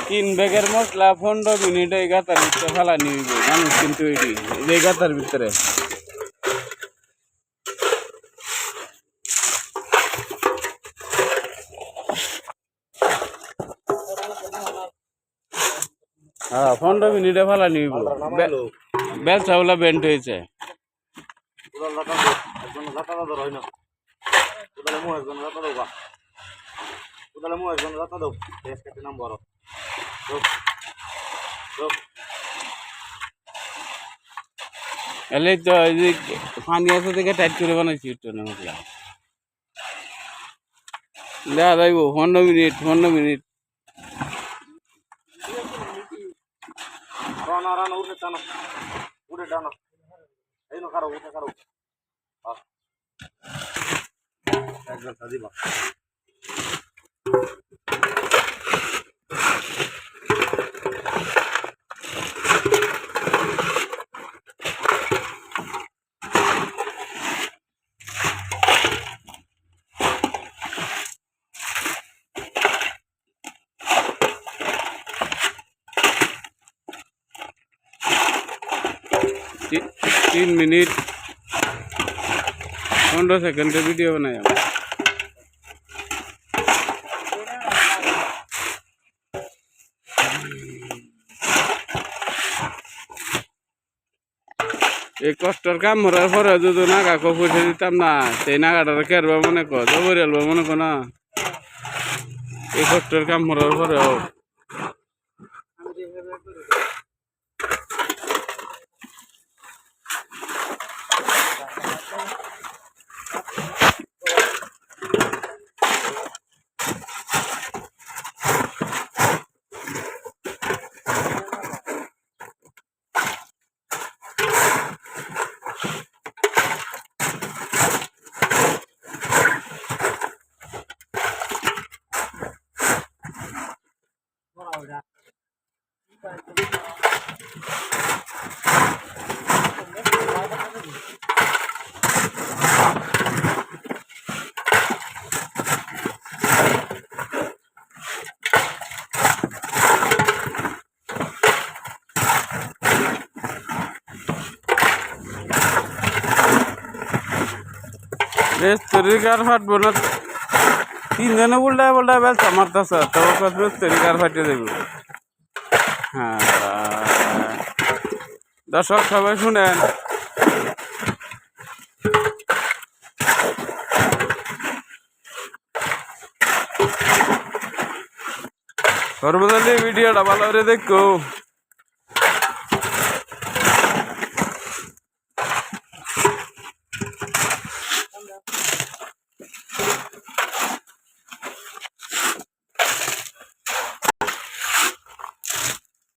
তিন ব্যাগের মশলা 15 মিনিট এই গাতার ভিতরে ফেলানি হইব মানুষ কিন্তু এই গাতার ভিতরে হ্যাঁ 15 মিনিটে ফেলানি হইব বেল চাউলা বেন্ট হয়েছে এলে তো পানি আছে থেকে টাইট করে বানাইছি একটু না মশলা দেখা যাইব 15 মিনিট तीन मिनट 15 सेकंड का वीडियो बनाया एक कष्टर काम हरार परे जो नागा को पैसा दिताम ना সেই নাগাটার কেরবা মনে কর জবরিয়ালবা মনে কর না এই কষ্টের কাম হরার পরেও तरीकार फाटबो ना तीन जने उल्टा उल्टा बेलचा मारता तो तरीकार फाटे देव हाँ दर्शक सबाई शुनेन वीडियो भालो देखो।